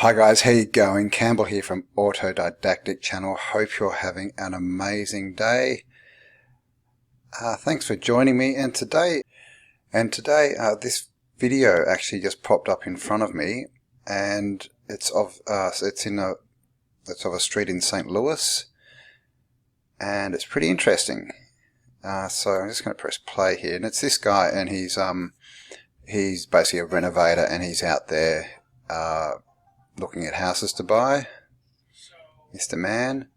Hi guys, how you going? Campbell here from Autodidactic Channel. Hope you're having an amazing day. Thanks for joining me. And today, this video actually just popped up in front of me, and it's of a street in St. Louis, and it's pretty interesting. So I'm just going to press play here, and it's this guy, and he's basically a renovator, and he's out there looking at houses to buy, Mr. Man.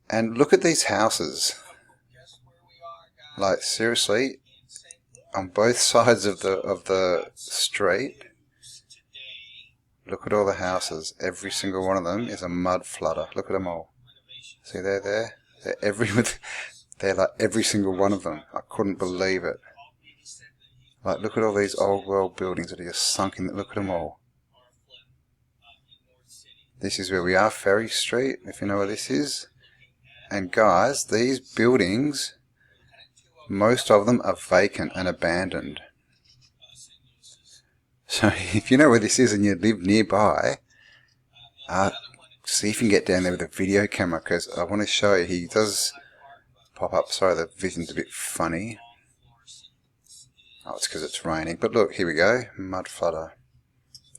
And look at these houses. Like, seriously, on both sides of the street, look at all the houses. Every single one of them is a mud flooder. Look at them all. See, they're there. They're like every single one of them. I couldn't believe it. Like, look at all these old world buildings that are just sunk in. Look at them all. This is where we are, Ferry Street, if you know where this is. And guys, these buildings, most of them are vacant and abandoned. So if you know where this is and you live nearby, see if you can get down there with a video camera, because I want to show you. He does pop up. Sorry, the vision's a bit funny. Oh, it's because it's raining. But look, here we go. Mud flooder.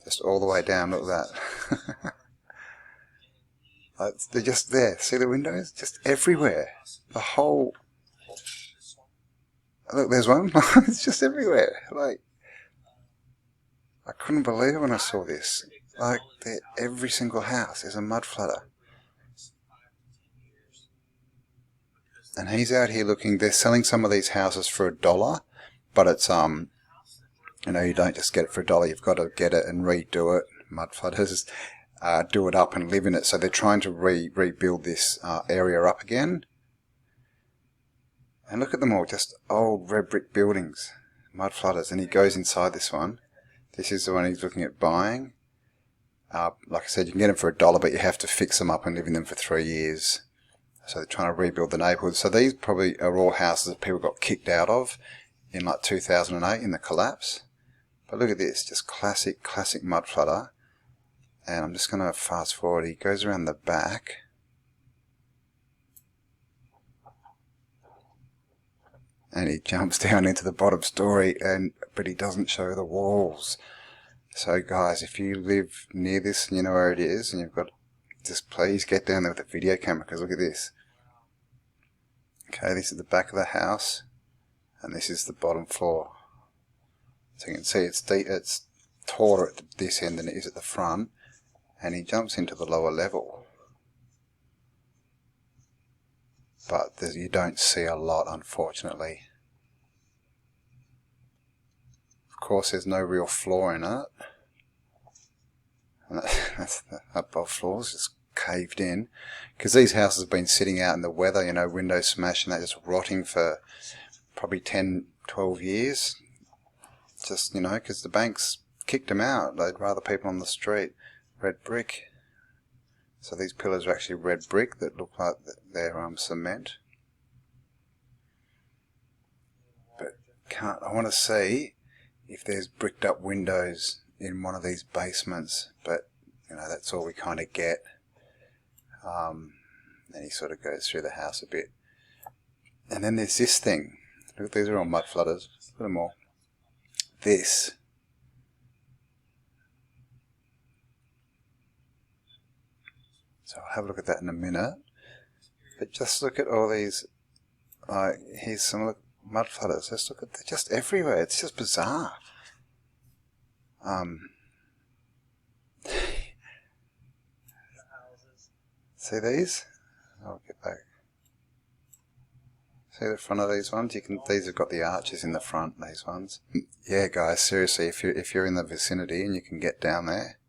Just all the way down. Look at that. They're just there. See the windows? Just everywhere. The whole... Look, there's one. It's just everywhere. Like, I couldn't believe it when I saw this. Like, every single house is a mud flooder. And he's out here looking. They're selling some of these houses for $1, but it's you know, you don't just get it for $1. You've got to get it and redo it. Mud flooders. Do it up and live in it. So they're trying to rebuild this area up again. And look at them all, just old red brick buildings, mud flooders. And he goes inside this one. This is the one he's looking at buying. Like I said, you can get them for $1, but you have to fix them up and live in them for 3 years. So they're trying to rebuild the neighbourhood. So these probably are all houses that people got kicked out of in like 2008 in the collapse. But look at this, just classic mud flooder. And I'm just going to fast forward. He goes around the back. And he jumps down into the bottom story, but he doesn't show the walls. So guys, if you live near this and you know where it is, and you've got, just please get down there with a video camera, because look at this. Okay, this is the back of the house, and this is the bottom floor. So you can see it's taller at this end than it is at the front. And he jumps into the lower level. But you don't see a lot, unfortunately. Of course, there's no real floor in it. And that's the above floor's just caved in. Because these houses have been sitting out in the weather, you know, windows smashed and that, just rotting for probably 10, 12 years. Just, you know, because the banks kicked them out. They'd rather people on the street. Red brick. So these pillars are actually red brick that look like they're cement. But I want to see if there's bricked up windows in one of these basements. But you know, that's all we kind of get. And he sort of goes through the house a bit. And then there's this thing. Look, these are all mud flooders. Look at them all. This. So I'll have a look at that in a minute. But just look at all these, like, here's some mud flooders. Just look at, they're just everywhere. It's just bizarre. See these? I'll get back. See the front of these ones? These have got the arches in the front, these ones. Yeah, guys, seriously, if you're in the vicinity and you can get down there,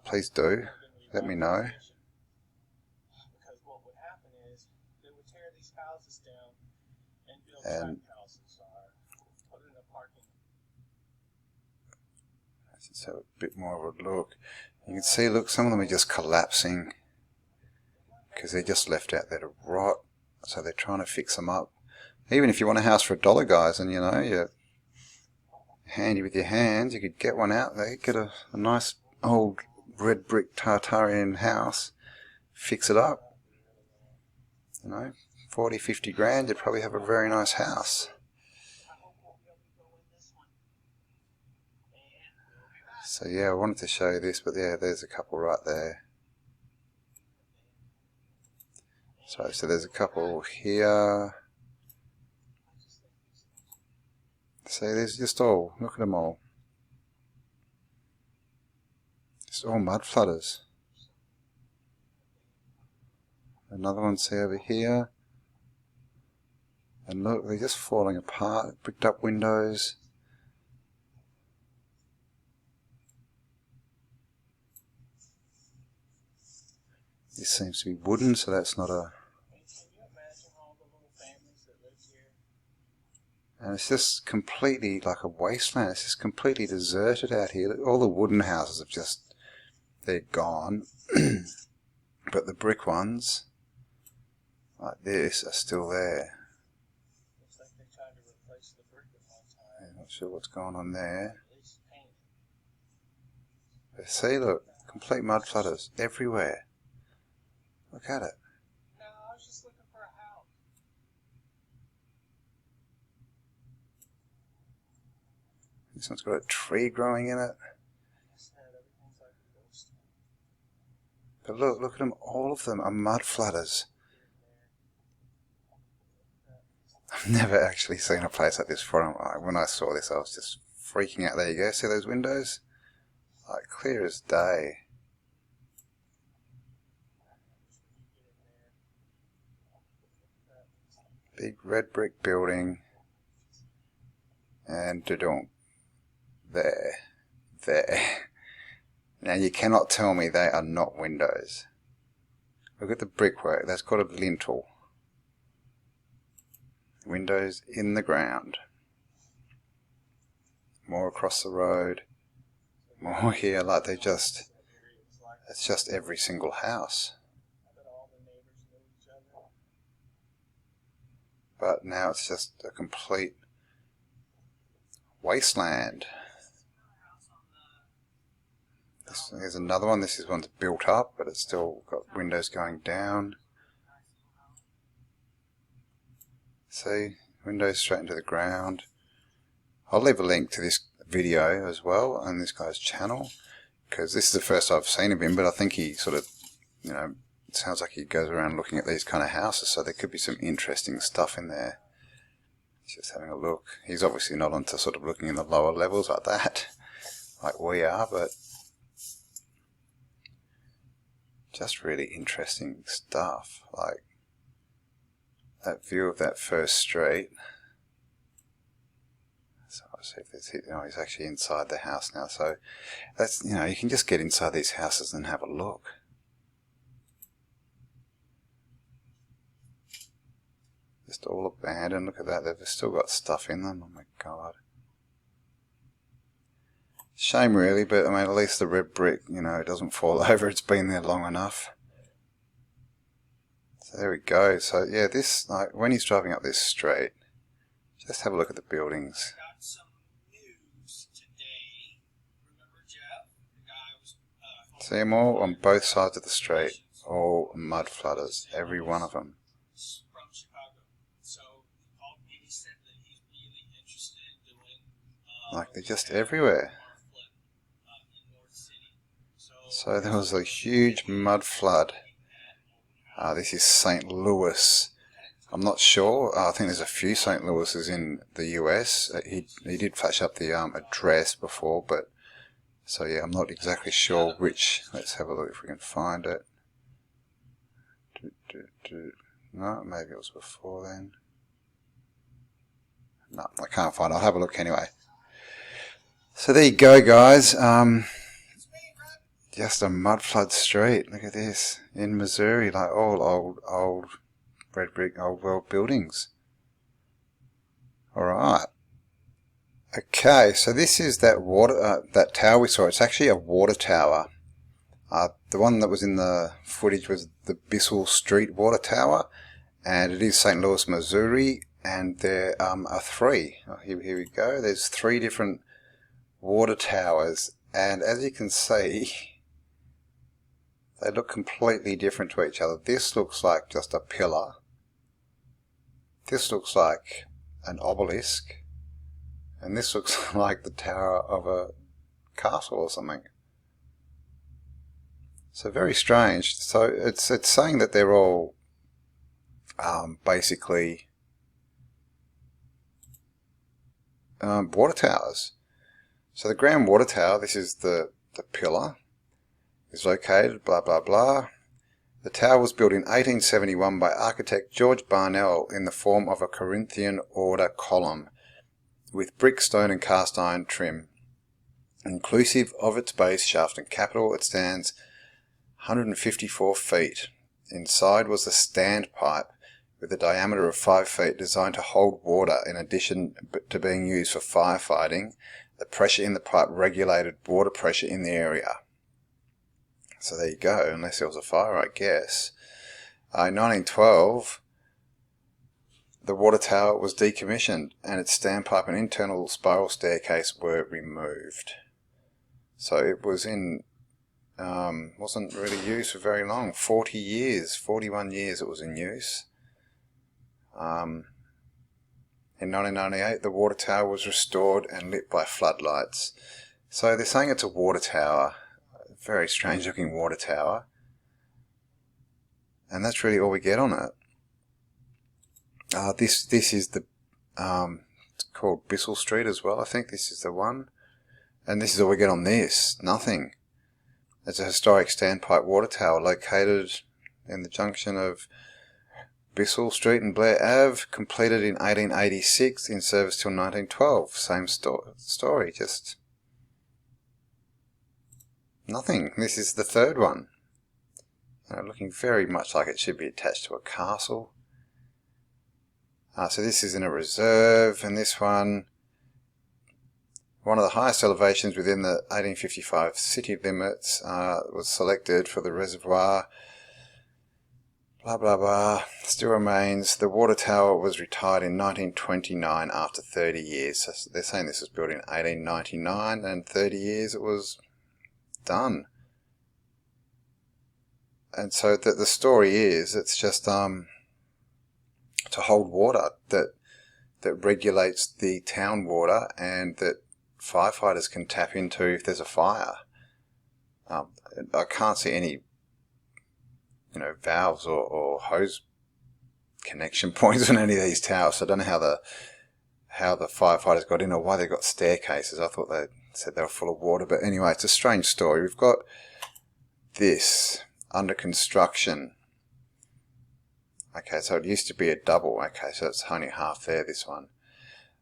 please do. Let me know. And let's have a bit more of a look. You can see, look, some of them are just collapsing because they're just left out there to rot. So they're trying to fix them up. Even if you want a house for $1, guys, and you know, you're handy with your hands, you could get one out there, get a nice old red brick Tartarian house, fix it up, you know, 40, 50 grand, you'd probably have a very nice house. So yeah, I wanted to show you this, but yeah, there's a couple right there. So there's a couple here. See, there's just all, look at them all. It's all mud flutters. Another one, see over here. And look, they're just falling apart, bricked up windows. This seems to be wooden, so that's not a... And it's just completely like a wasteland. It's just completely deserted out here. All the wooden houses have just, they're gone. But the brick ones, like this, are still there. Looks like they tried to replace the brick at one time. I'm not sure what's going on there. But see, look, complete mud flutters everywhere. Look at it. No, I was just looking for a house. This one's got a tree growing in it. But look at them, all of them are mud flutters. I've never actually seen a place like this before. When I saw this, I was just freaking out. There you go, see those windows? Like clear as day. Big red brick building. And there. Now you cannot tell me they are not windows. Look at the brickwork, that's got a lintel. Windows in the ground. More across the road. More here, like it's just every single house. But now it's just a complete wasteland. Here's another one. This one's built up, but it's still got windows going down. See, windows straight into the ground. I'll leave a link to this video as well on this guy's channel, because this is the first I've seen of him, but I think he sort of, you know, it sounds like he goes around looking at these kind of houses, so there could be some interesting stuff in there. Just having a look. He's obviously not onto sort of looking in the lower levels like that, like we are, but just really interesting stuff. Like that view of that first street. So I'll see if there's, you know, he's actually inside the house now. So that's, you know, you can just get inside these houses and have a look. Just all abandoned. Look at that. They've still got stuff in them. Oh my God. Shame really, but I mean, at least the red brick, you know, it doesn't fall over. It's been there long enough. So there we go. So yeah, this, like, when he's driving up this street, just have a look at the buildings. Got some news today. Remember Jeff? The guy was See them all on both sides of the street. All mud flutters. Every one of them. from Chicago. So he called me and he said that he's really interested in doing Like they're just everywhere. So there was a huge mud flood. This is St. Louis. I'm not sure. I think there's a few St. Louis's in the US. He did flash up the address before, but so yeah, I'm not exactly sure which. Let's have a look if we can find it. No, maybe it was before then. No, I can't find it. I'll have a look anyway. So there you go, guys. Just a mud flood street. Look at this. In Missouri, like all old red brick, old world buildings. Alright. Okay, so this is that that tower we saw. It's actually a water tower. The one that was in the footage was the Bissell Street water tower. And it is St. Louis, Missouri. And there are three. Oh, here we go. There's three different water towers. And as you can see, They look completely different to each other. This looks like just a pillar. This looks like an obelisk. And this looks like the tower of a castle or something. So very strange. So it's saying that they're all basically water towers. So the Grand Water Tower, this is the pillar, is located, blah blah blah. The tower was built in 1871 by architect George Barnell in the form of a Corinthian order column with brick, stone and cast iron trim. Inclusive of its base, shaft and capital, it stands 154 feet. Inside was a standpipe with a diameter of 5 feet designed to hold water. In addition to being used for firefighting, the pressure in the pipe regulated water pressure in the area. So there you go, unless there was a fire, I guess. In 1912, the water tower was decommissioned and its standpipe and internal spiral staircase were removed. So it was wasn't really used for very long. 40 years, 41 years it was in use. In 1998, the water tower was restored and lit by floodlights. So they're saying it's a water tower, a very strange looking water tower. And that's really all we get on it. This is the, it's called Bissell Street as well. I think this is the one. And this is all we get on this. Nothing. It's a historic standpipe water tower located in the junction of Bissell Street and Blair Ave, completed in 1886, in service till 1912. Same story, just nothing. This is the third one. Looking very much like it should be attached to a castle. So this is in a reserve, and this one of the highest elevations within the 1855 city limits, was selected for the reservoir. Blah blah blah, still remains. The water tower was retired in 1929 after 30 years. So they're saying this was built in 1899 and 30 years it was done. And so the story is, it's just to hold water that regulates the town water and that firefighters can tap into if there's a fire. I can't see any valves or hose connection points on any of these towers. So I don't know how the firefighters got in or why they got staircases. I thought they said they were full of water. But anyway, it's a strange story. We've got this under construction. Okay, so it used to be a double. Okay, so it's only half there, this one.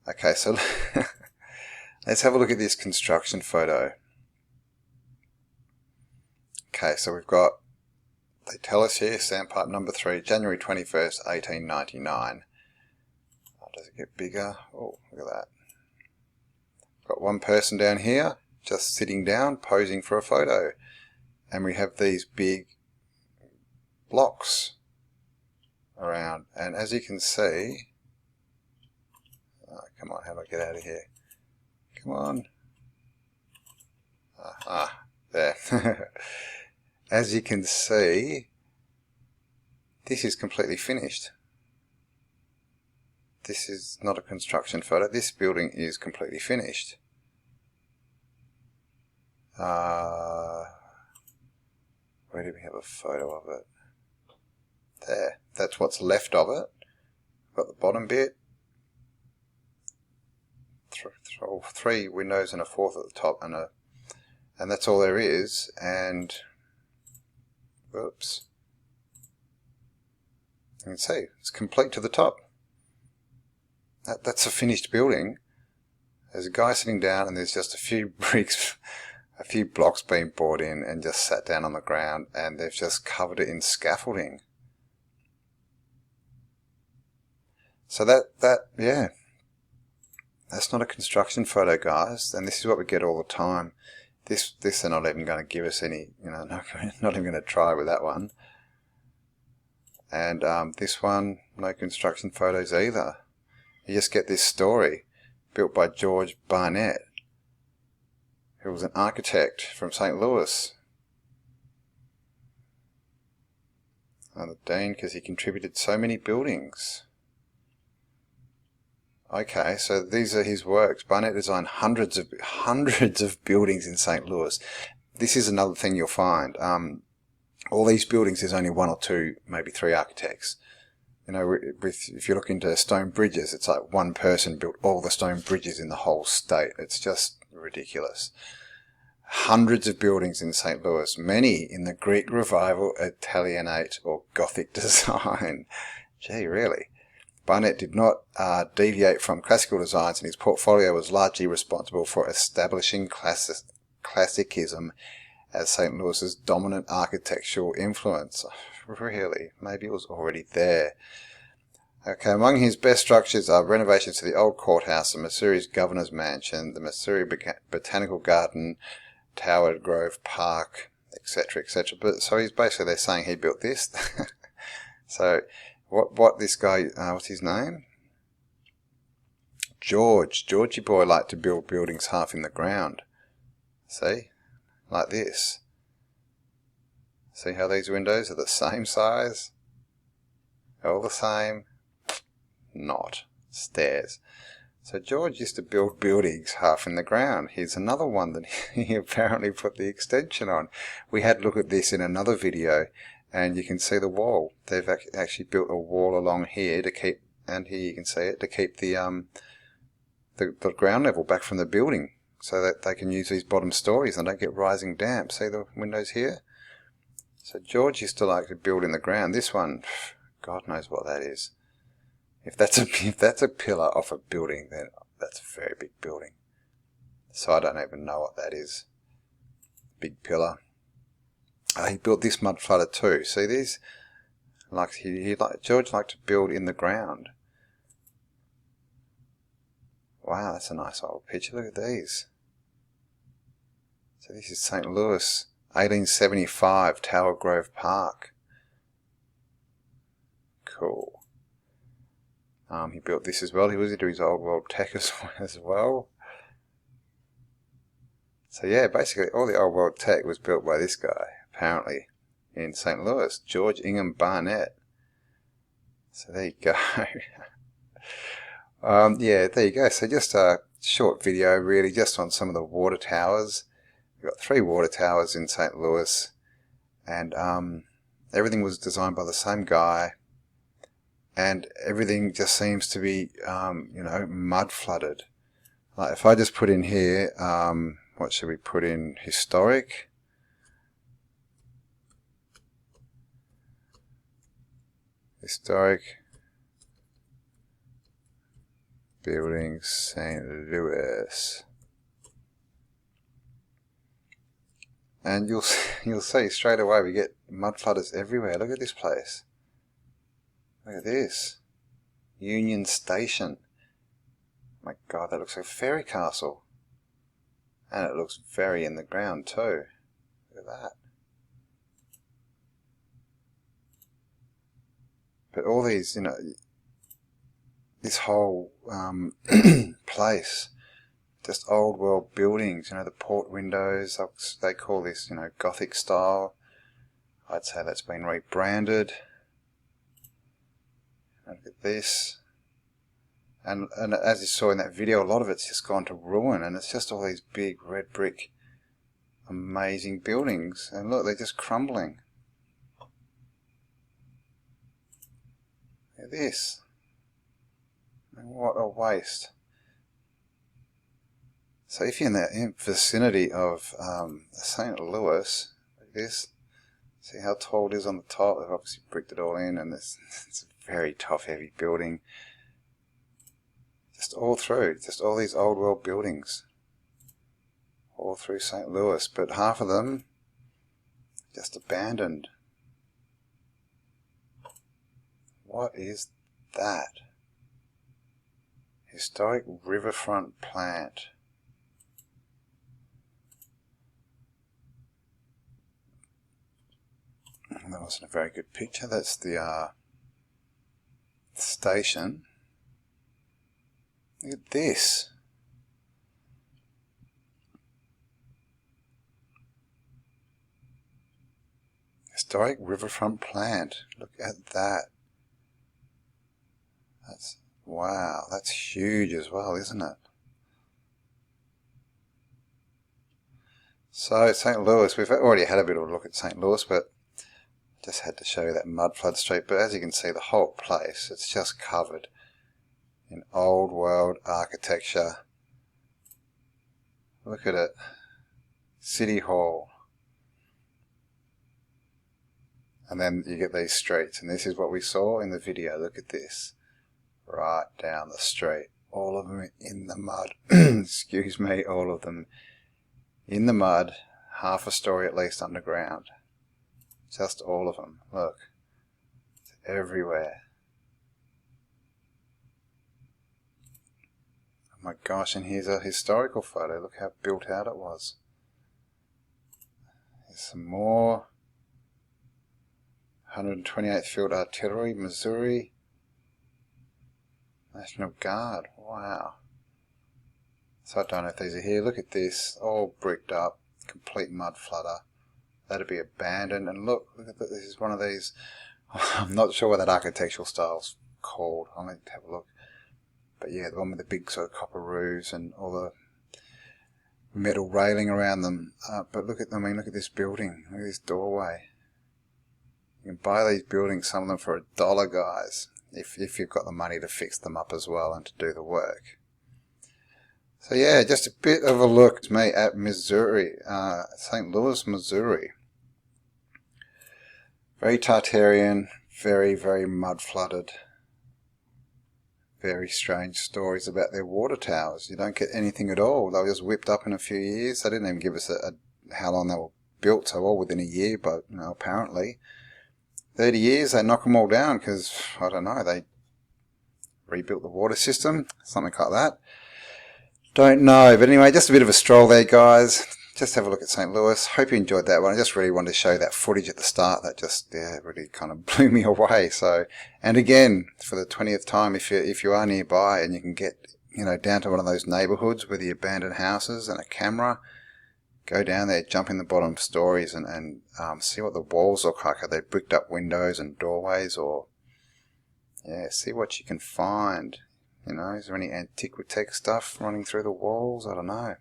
Okay, so let's have a look at this construction photo. Okay, so we've got, they tell us here, standpipe number 3, January 21st, 1899. Oh, does it get bigger? Oh, look at that. Got one person down here, just sitting down, posing for a photo. And we have these big blocks around. And as you can see, oh, come on, how do I get out of here? Come on. There. As you can see, this is completely finished. This is not a construction photo. This building is completely finished. Where do we have a photo of it? There. That's what's left of it. Got the bottom bit. 3 windows and a fourth at the top, and that's all there is. And whoops, you can see it's complete to the top. That's a finished building. There's a guy sitting down, and there's just a few bricks, a few blocks being brought in and just sat down on the ground, and they've just covered it in scaffolding. So yeah. That's not a construction photo, guys, and this is what we get all the time. This they're not even going to give us any, not even going to try with that one. And this one, no construction photos either. You just get this story, built by George Barnett, who was an architect from St. Louis. the Dean, because he contributed so many buildings. Okay, so these are his works. Barnett designed hundreds of buildings in St. Louis. This is another thing you'll find. All these buildings, there's only one or two, maybe three architects. You know, if you look into stone bridges, it's like one person built all the stone bridges in the whole state. It's just ridiculous. Hundreds of buildings in St. Louis, many in the Greek Revival, Italianate or Gothic design. Gee, really? Barnett did not deviate from classical designs, and his portfolio was largely responsible for establishing classicism as St. Louis's dominant architectural influence. Really? Maybe it was already there. Okay, among his best structures are renovations to the old courthouse, the Missouri's governor's mansion, the Missouri Botanical Garden, Tower Grove Park, etc., etc. But so he's basically, they're saying he built this. So what this guy, what's his name? Georgie boy liked to build buildings half in the ground. See? Like this. See how these windows are the same size? All the same? Not. Stairs. So George used to build buildings half in the ground. Here's another one that he apparently put the extension on. We had a look at this in another video, and you can see the wall. They've actually built a wall along here to keep, and here you can see it, to keep the ground level back from the building, so that they can use these bottom stories and don't get rising damp. See the windows here? So George used to like to build in the ground. This one, God knows what that is. If that's a pillar off a building, then that's a very big building. So I don't even know what that is. Big pillar. He built this mud flooded too. See these? George liked to build in the ground. Wow, that's a nice old picture. Look at these. So this is St. Louis, 1875, Tower Grove Park. Cool. He built this as well. He was into his old world tech as well. So yeah, basically all the old world tech was built by this guy, apparently, in St. Louis, George Ingham Barnett. So there you go. Yeah, there you go. So just a short video, really, just on some of the water towers. We've got 3 water towers in St. Louis, and everything was designed by the same guy. And everything just seems to be, mud flooded. Like if I just put in here, what should we put in? Historic. Buildings, St. Louis. And you'll see straight away we get mud flooders everywhere. Look at this place. Look at this. Union Station. My God, that looks like a fairy castle. And it looks very in the ground too. Look at that. But all these, this whole place, just old world buildings, the port windows, they call this, Gothic style. I'd say that's been rebranded. Look at this. And as you saw in that video, a lot of it's just gone to ruin, and it's just all these big red brick amazing buildings, and look, they're just crumbling. Look at this. And what a waste. So if you're in the vicinity of St. Louis, like this, see how tall it is on the top? They've obviously bricked it all in, and it's a very tough, heavy building. Just all through, just all these old world buildings. All through St. Louis, but half of them just abandoned. What is that? Historic riverfront plant. That wasn't a very good picture. That's the station. Look at this. historic riverfront plant. Look at that. Wow, that's huge as well, isn't it? So St. Louis, we've already had a bit of a look at St. Louis, but just had to show you that mud flood street. But as you can see, the whole place, it's just covered in old world architecture. Look at it. City Hall. And then you get these streets, and this is what we saw in the video. Look at this. Right down the street. All of them in the mud. Excuse me, all of them in the mud, half a story at least underground. Just all of them. Look. It's everywhere. Oh my gosh, and here's a historical photo. Look how built out it was. Here's some more. 128th Field Artillery, Missouri. National Guard. Wow. So I don't know if these are here. Look at this. All bricked up. Complete mud flooder. That'd be abandoned. And look at that. This is one of these. I'm not sure what that architectural style's called. I'll need to have a look. But yeah, the one with the big sort of copper roofs and all the metal railing around them. But look at look at this building. Look at this doorway. You can buy these buildings, some of them for $1, guys, if you've got the money to fix them up as well and to do the work. So yeah, just a bit of a look at me at Missouri, St. Louis, Missouri. Very Tartarian, very, very mud flooded. Very strange stories about their water towers. You don't get anything at all. They were just whipped up in a few years. They didn't even give us how long they were built, so all within a year, but apparently 30 years they knock them all down because, I don't know, they rebuilt the water system, something like that. Don't know, but anyway, just a bit of a stroll there, guys. Just have a look at St. Louis. Hope you enjoyed that one. I just really wanted to show that footage at the start. That just really kind of blew me away. So, and again, for the 20th time, if you are nearby and you can get down to one of those neighbourhoods with the abandoned houses and a camera, go down there, jump in the bottom stories and see what the walls look like. Are they bricked up windows and doorways, or see what you can find. Is there any antiquitech stuff running through the walls? I don't know.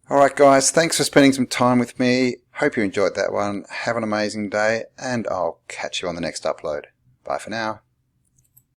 Alright guys, thanks for spending some time with me. Hope you enjoyed that one. Have an amazing day, and I'll catch you on the next upload. Bye for now.